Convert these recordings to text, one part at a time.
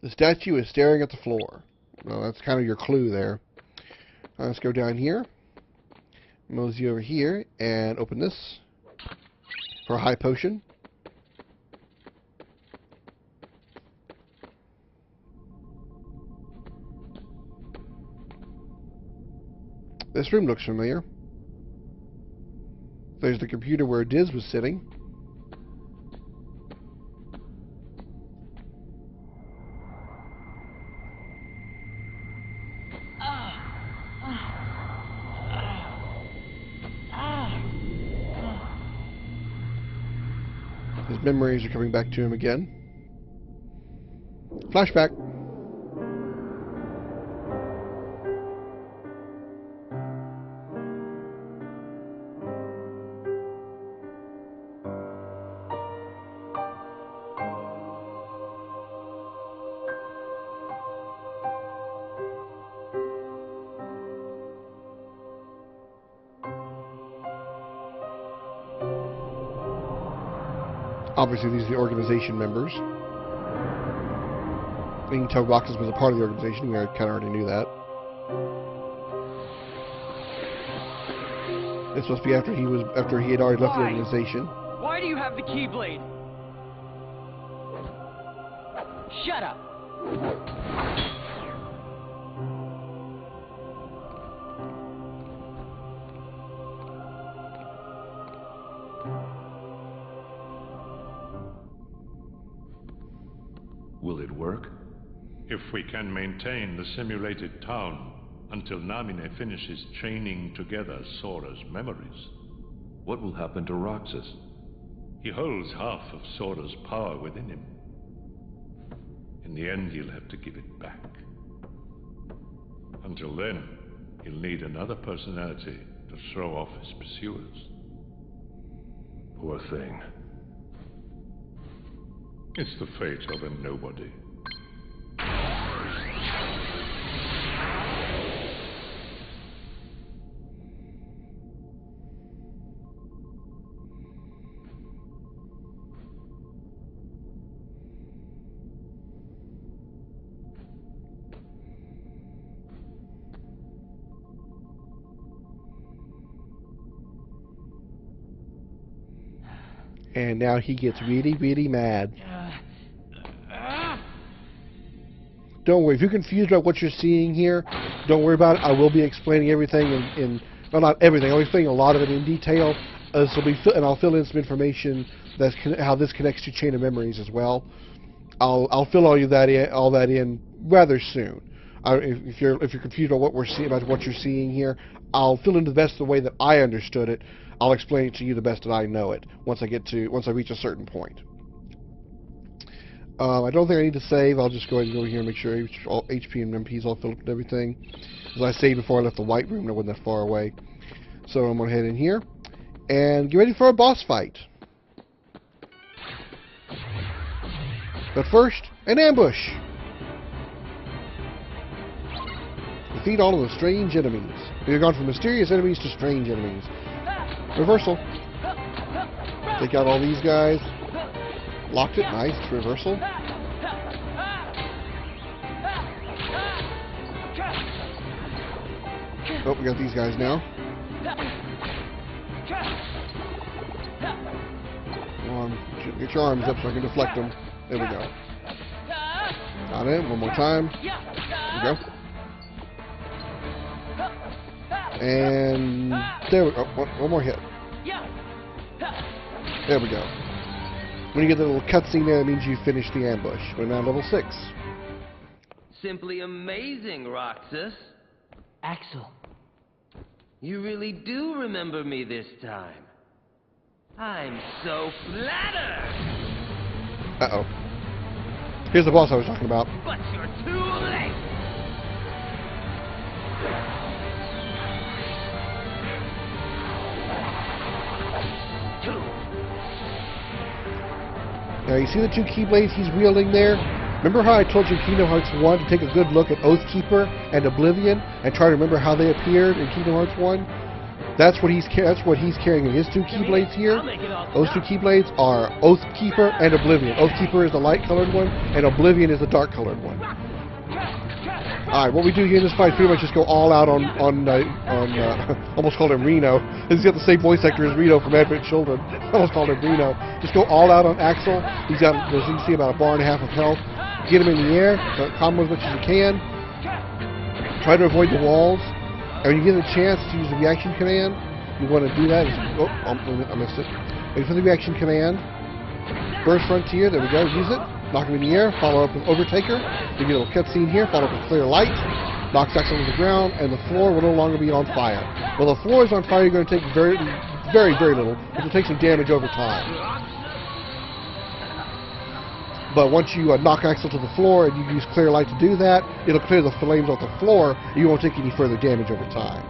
The statue is staring at the floor. Well, that's kind of your clue there. Let's go down here. Mosey over here and open this for a high potion. This room looks familiar. There's the computer where Diz was sitting. His memories are coming back to him again. Flashback. Obviously, these are the organization members. You can tell Roxas was a part of the organization. We kind of already knew that. This must be after he had already left the organization. Why do you have the Keyblade? Shut up. Will it work? If we can maintain the simulated town until Namine finishes chaining together Sora's memories. What will happen to Roxas? He holds half of Sora's power within him. In the end, he'll have to give it back. Until then, he'll need another personality to throw off his pursuers. Poor thing. It's the fate of a nobody. And now he gets really, really mad. Don't worry, if you're confused about what you're seeing here, don't worry about it. I will be explaining everything well, not everything. I'll be explaining a lot of it in detail. And I'll fill in some information that's how this connects to Chain of Memories as well. I'll fill all that in rather soon. If you're confused about what you're seeing here, I'll fill in the best of the way that I understood it. I'll explain it to you the best that I know it once I reach a certain point. I don't think I need to save. I'll just go ahead and go here and make sure all HP and MP is all filled up and everything. As I saved before I left the white room, I wasn't that far away. So I'm going to head in here and get ready for a boss fight. But first, an ambush. Defeat all of the strange enemies. We've gone from mysterious enemies to strange enemies. Reversal. Take out all these guys. Locked it. Nice. Reversal. Oh, we got these guys now. Come on. Get your arms up so I can deflect them. There we go. Got it. One more time. There we go. And there we go. One more hit. There we go. When you get the little cutscene there, it means you finished the ambush. We're now level 6. Simply amazing, Roxas. Axel. You really do remember me this time. I'm so flattered! Uh-oh. Here's the boss I was talking about. But you're too late! Now, you see the two Keyblades he's wielding there? Remember how I told you in Kingdom Hearts 1 to take a good look at Oathkeeper and Oblivion and try to remember how they appeared in Kingdom Hearts 1? That's what he's carrying in his two keyblades here. Those two keyblades are Oathkeeper and Oblivion. Oathkeeper is the light-colored one, and Oblivion is the dark-colored one. Alright, what we do here in this fight, pretty much just go all out on almost called him Reno. He's got the same voice actor as Reno from Advent Children. Almost called him Reno. Just go all out on Axel. He's got, as you can see, about a bar and a half of health. Get him in the air, combo as much as you can. Try to avoid the walls. And when you get a chance to use the reaction command, you want to do that. I missed it. Wait for the reaction command. Burst Frontier, there we go, use it. Knock him in the air, follow up with Overtaker. You get a little cutscene here, follow up with Clear Light. Knocks Axel to the ground, and the floor will no longer be on fire. Well, the floor is on fire, you're going to take very, very little, but you'll take some damage over time. But once you knock Axel to the floor and you use Clear Light to do that, it'll clear the flames off the floor, and you won't take any further damage over time.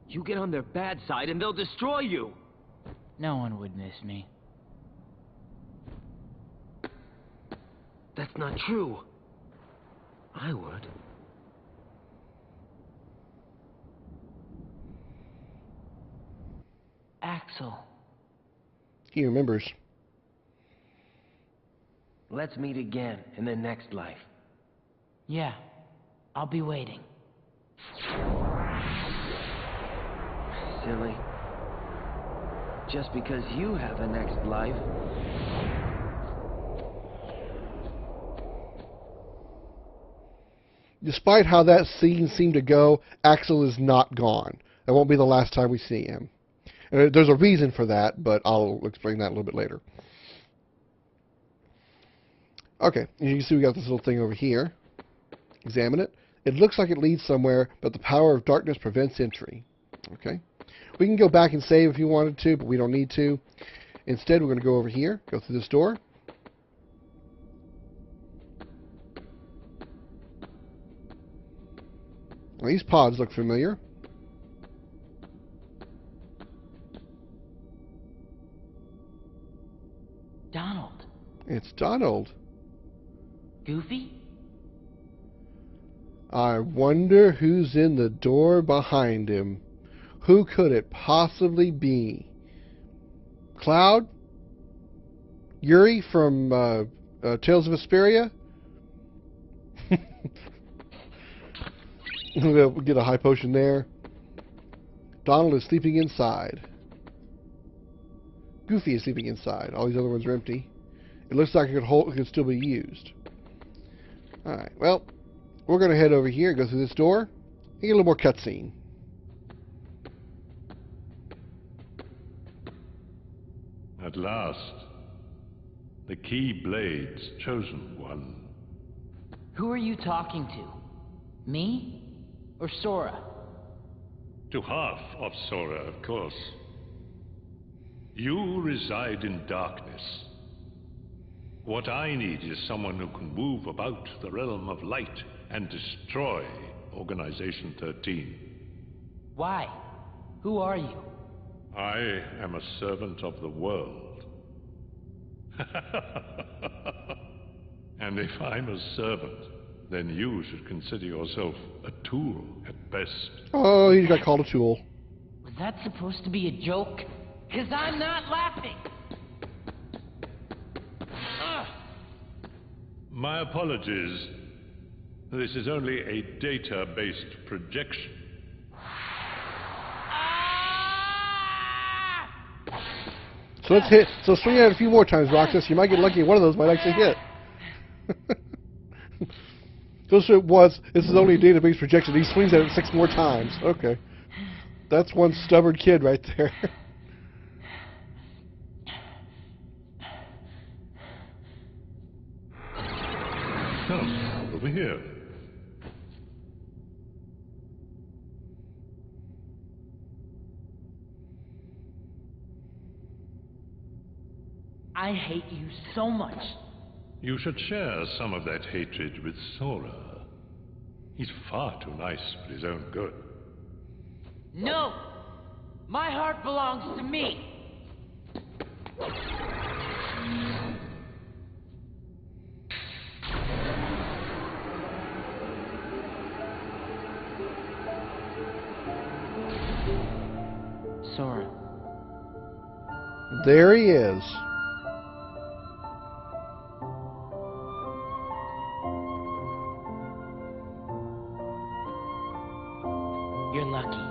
You get on their bad side and they'll destroy you. No one would miss me. That's not true. I would. Axel. He remembers. Let's meet again in the next life. Yeah, I'll be waiting. Silly. Just because you have a next life. Despite how that scene seemed to go, Axel is not gone. That won't be the last time we see him. And there's a reason for that, but I'll explain that a little bit later. Okay, as you can see, we got this little thing over here. Examine it. It looks like it leads somewhere, but the power of darkness prevents entry. Okay. We can go back and save if you wanted to, but we don't need to. Instead, we're going to go over here, go through this door. Well, these pods look familiar. Donald. It's Donald. Goofy? I wonder who's in the door behind him. Who could it possibly be? Cloud? Yuri from Tales of Vesperia? We'll get a high potion there. Donald is sleeping inside. Goofy is sleeping inside. All these other ones are empty. It looks like it could still be used. Alright, well, we're going to head over here, go through this door, and get a little more cutscene. At last, the Keyblade's chosen one. Who are you talking to? Me? Or Sora? To half of Sora, of course. You reside in darkness. What I need is someone who can move about the realm of light and destroy Organization 13. Why? Who are you? I am a servant of the world. And if I'm a servant, then you should consider yourself a tool at best. Oh, he got called a tool. Was that supposed to be a joke? 'Cause I'm not laughing! My apologies. This is only a data-based projection. So let's hit. So swing at it a few more times, Roxas. You might get lucky. One of those might actually hit. This is only a database projection. He swings at it 6 more times. Okay, that's one stubborn kid right there. Come over here. I hate you so much. You should share some of that hatred with Sora. He's far too nice for his own good. No! My heart belongs to me. Sora. There he is. You're lucky.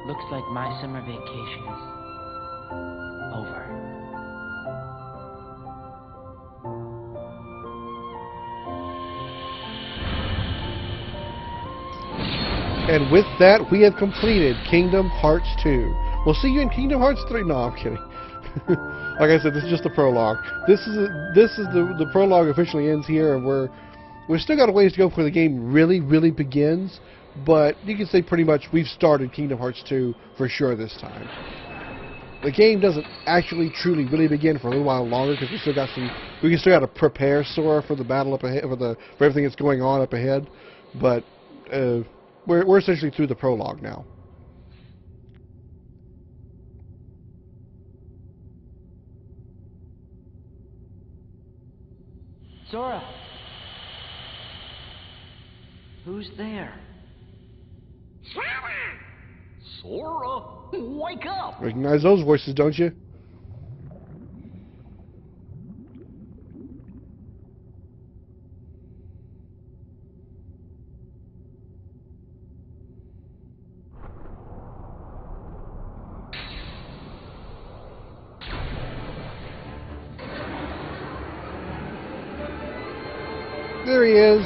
Looks like my summer vacation is over. And with that, we have completed Kingdom Hearts 2. We'll see you in Kingdom Hearts 3. No, I'm kidding. Like I said, this is just the prologue. This is the prologue officially ends here, and we've still got a ways to go before the game really begins. But you can say pretty much we've started Kingdom Hearts 2 for sure this time. The game doesn't actually truly really begin for a little while longer because we still got to prepare Sora for the battle up ahead, for everything that's going on up ahead. But we're essentially through the prologue now. Sora. Who's there? Sora, wake up! Recognize those voices, don't you? There he is.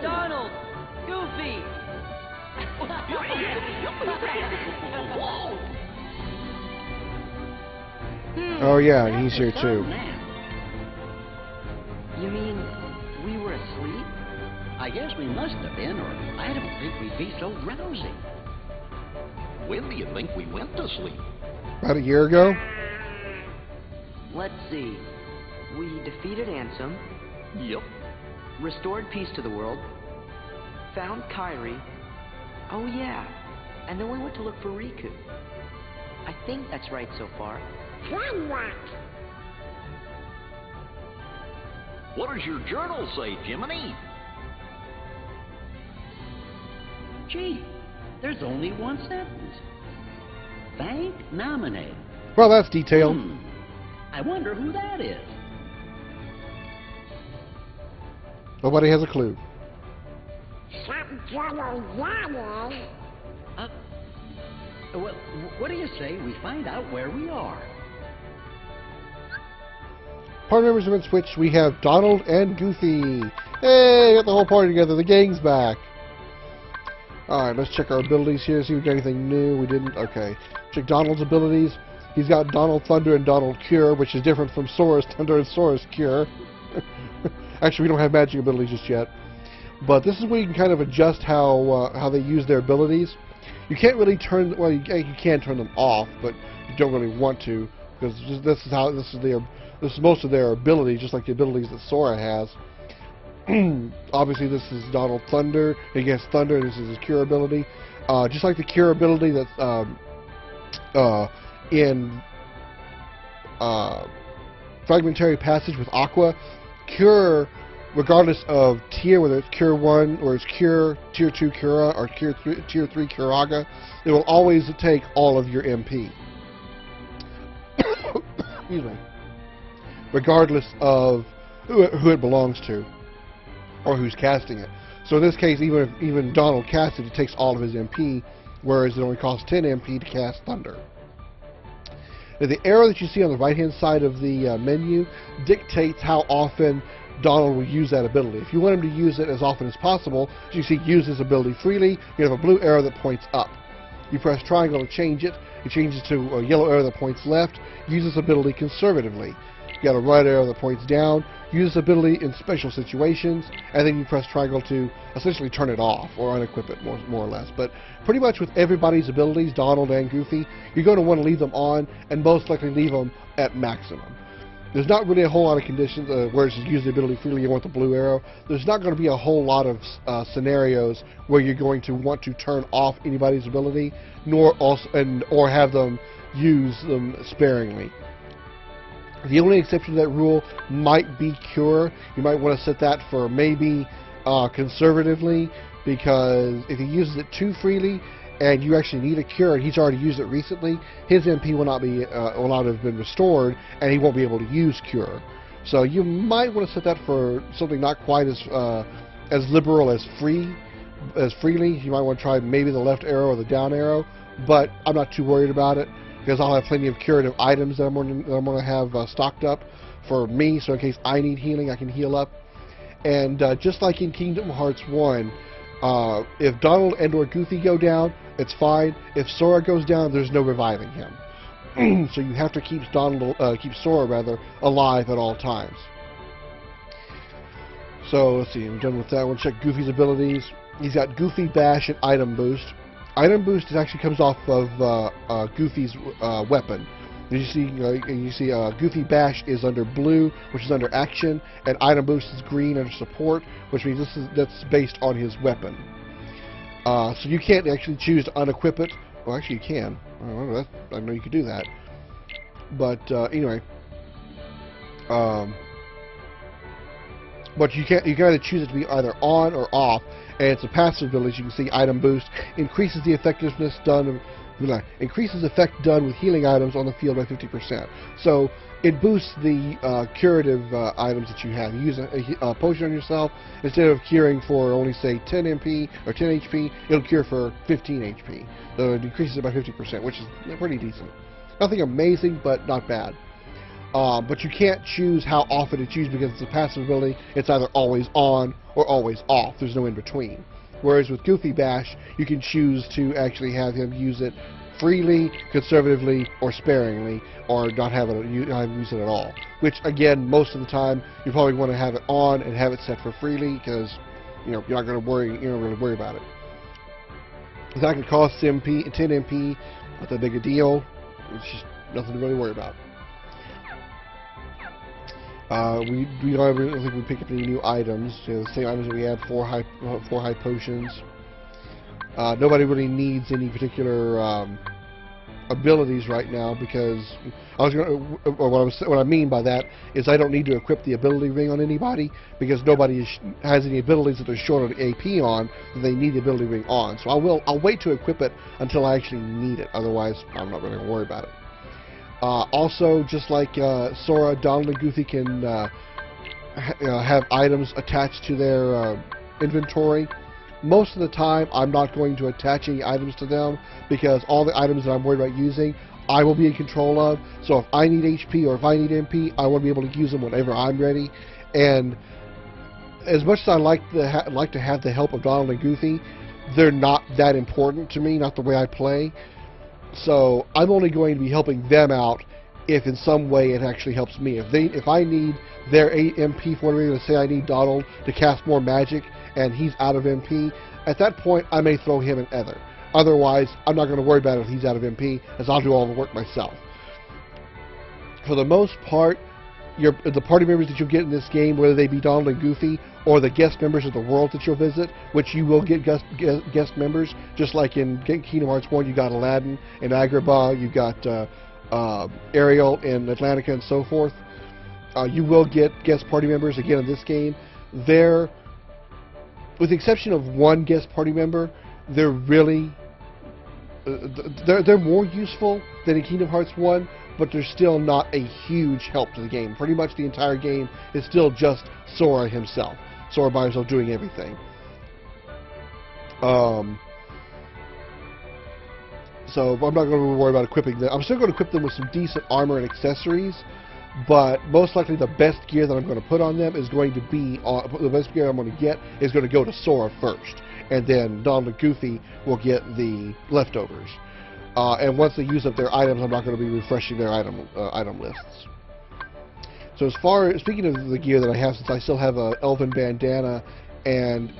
Donald! Goofy! Oh yeah, and he's here too. You mean we were asleep? I guess we must have been, or I don't think we'd be so drowsy. When do you think we went to sleep? About a year ago? Let's see. We defeated Ansem, Yep. restored peace to the world, found Kairi. Oh yeah, and then we went to look for Riku. I think that's right so far. What does your journal say, Jiminy? Gee, there's only one sentence. Thank nominate. Well, that's detailed. I wonder who that is. Nobody has a clue. Well, what do you say we find out where we are? Party members have been switched. We have Donald and Goofy. Hey, got the whole party together. The gang's back. Alright, let's check our abilities here, see if we got anything new. We didn't. Okay. Check Donald's abilities. He's got Donald Thunder and Donald Cure, which is different from Sora's Thunder and Sora's Cure. Actually, we don't have magic abilities just yet. But this is where you can kind of adjust how they use their abilities. You can't really turn, well, you can turn them off, but you don't really want to, because this is most of their abilities, just like the abilities that Sora has. Obviously, this is Donald Thunder. He gets Thunder, and this is his Cure ability. Just like the Cure ability that's in Fragmentary Passage with Aqua, Cure, regardless of tier, whether it's Cure 1 or it's Cure Tier 2 Cura or Tier 3 Curaga, it will always take all of your MP. Excuse me. Regardless of who it belongs to or who's casting it. So in this case, even Donald casts it, it takes all of his MP, whereas it only costs 10 MP to cast Thunder. Now, the arrow that you see on the right-hand side of the menu dictates how often Donald will use that ability. If you want him to use it as often as possible, as you see, use his ability freely, you have a blue arrow that points up. You press triangle to change it. It changes to a yellow arrow that points left. Use this ability conservatively. You got a right arrow that points down. Use this ability in special situations, and then you press triangle to essentially turn it off or unequip it, more or less. But pretty much with everybody's abilities, Donald and Goofy, you're going to want to leave them on, and most likely leave them at maximum. There's not really a whole lot of conditions where it says use the ability freely. You want the blue arrow. There's not going to be a whole lot of scenarios where you're going to want to turn off anybody's ability, or have them use them sparingly. The only exception to that rule might be Cure. You might want to set that for maybe conservatively, because if he uses it too freely and you actually need a Cure and he's already used it recently, his MP will not have been restored, and he won't be able to use Cure. So you might want to set that for something not quite as liberal as freely. You might want to try maybe the left arrow or the down arrow, but I'm not too worried about it, because I'll have plenty of curative items that I'm going to have stocked up for me, so in case I need healing, I can heal up. And just like in Kingdom Hearts 1, if Donald and or Goofy go down, it's fine. If Sora goes down, there's no reviving him. So you have to keep Sora alive at all times. So let's see, I'm done with that. We'll check Goofy's abilities. He's got Goofy Bash and Item Boost. Item Boost actually comes off of Goofy's weapon. You see Goofy Bash is under blue, which is under action, and Item Boost is green under support, which means that's based on his weapon. So you can't actually choose to unequip it. Well, actually you can. I know you could do that. But anyway, but you gotta choose it to be either on or off. And it's a passive ability. As you can see, Item Boost increases the effectiveness increases effect done with healing items on the field by 50%. So it boosts the curative items that you have. You use a potion on yourself, instead of curing for only say 10 MP or 10 HP, it'll cure for 15 HP. So it decreases it by 50%, which is pretty decent. Nothing amazing, but not bad. But you can't choose how often it's used, because it's a passive ability. It's either always on or always off. There's no in between. Whereas with Goofy Bash, you can choose to actually have him use it freely, conservatively, or sparingly, or not have him use it at all. Which, again, most of the time, you probably want to have it on and have it set for freely, because you're not going to worry about it. That can cost 10 MP, not that big a deal. It's just nothing to really worry about. I don't think we picked up any new items. The same items that we had, four high potions. Nobody really needs any particular abilities right now, because what I mean by that is I don't need to equip the ability ring on anybody, because nobody has any abilities that they're short of AP on that they need the ability ring on. So I'll wait to equip it until I actually need it. Otherwise, I'm not really going to worry about it. Also, just like Sora, Donald and Goofy can have items attached to their inventory. Most of the time, I'm not going to attach any items to them, because all the items that I'm worried about using, I will be in control of. So if I need HP or if I need MP, I want to be able to use them whenever I'm ready. And as much as I like to have the help of Donald and Goofy, they're not that important to me, not the way I play. So I'm only going to be helping them out if in some way it actually helps me. If I need their MP for me, let's say I need Donald to cast more magic and he's out of MP, at that point I may throw him in Ether. Otherwise, I'm not going to worry about it if he's out of MP, as I'll do all the work myself. For the most part, the party members that you'll get in this game, whether they be Donald and Goofy or the guest members of the world that you'll visit, which you will get guest members, just like in Kingdom Hearts 1, you got Aladdin and Agrabah, you got Ariel and Atlantica and so forth. You will get guest party members again in this game. They're, with the exception of one guest party member, they're really they're more useful than in Kingdom Hearts 1, but they're still not a huge help to the game. Pretty much the entire game is still just Sora himself. Sora by himself doing everything. So I'm not going to worry about equipping them. I'm still going to equip them with some decent armor and accessories, but most likely the best gear that I'm going to put on them is going to be, the best gear I'm going to get is going to go to Sora first. And then Donald and Goofy will get the leftovers. And once they use up their items, I'm not going to be refreshing their item lists. So as far as, speaking of the gear that I have, since I still have a Elven Bandana and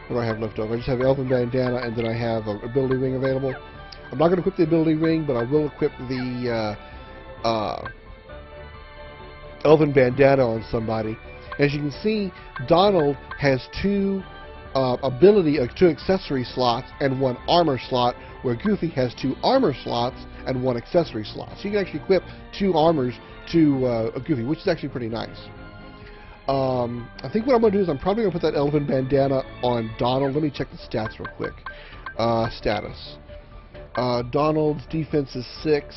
what do I have left over? I just have Elven Bandana and then I have a ability ring available. I'm not going to equip the ability ring, but I will equip the Elven Bandana on somebody. As you can see, Donald has two accessory slots and one armor slot, where Goofy has two armor slots and one accessory slot. So you can actually equip two armors to Goofy, which is actually pretty nice. I think what I'm going to do is I'm probably going to put that Elven Bandana on Donald. Let me check the stats real quick. Status. Donald's defense is 6,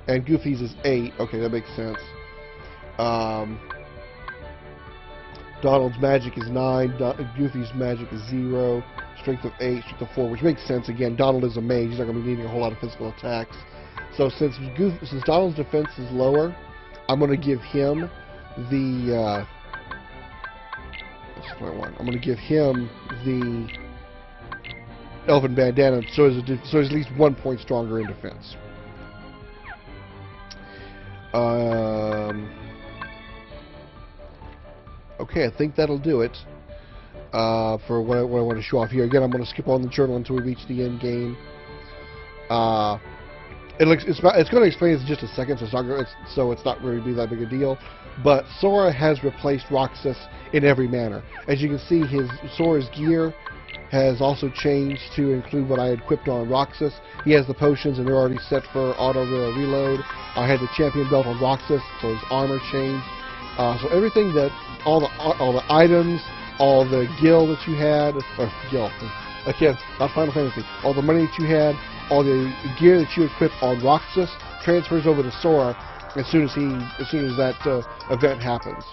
and Goofy's is 8. Okay, that makes sense. Donald's magic is 9, Goofy's magic is 0, strength of 8, strength of 4, which makes sense. Again, Donald is a mage, he's not going to be needing a whole lot of physical attacks. So since Donald's defense is lower, I'm going to give him the I'm going to give him the Elven Bandana, so he's at least 1 point stronger in defense. Okay, I think that'll do it for what I want to show off here. Again, I'm going to skip on the journal until we reach the end game. It's going to explain it in just a second, so it's not really that big a deal. But Sora has replaced Roxas in every manner. As you can see, Sora's gear has also changed to include what I had equipped on Roxas. He has the potions, and they're already set for auto reload. I had the champion belt on Roxas, so his armor changed. So everything that all the items, all the gil that you had, or gil, again, not Final Fantasy, all the money that you had, all the gear that you equipped on Roxas transfers over to Sora as soon as that event happens.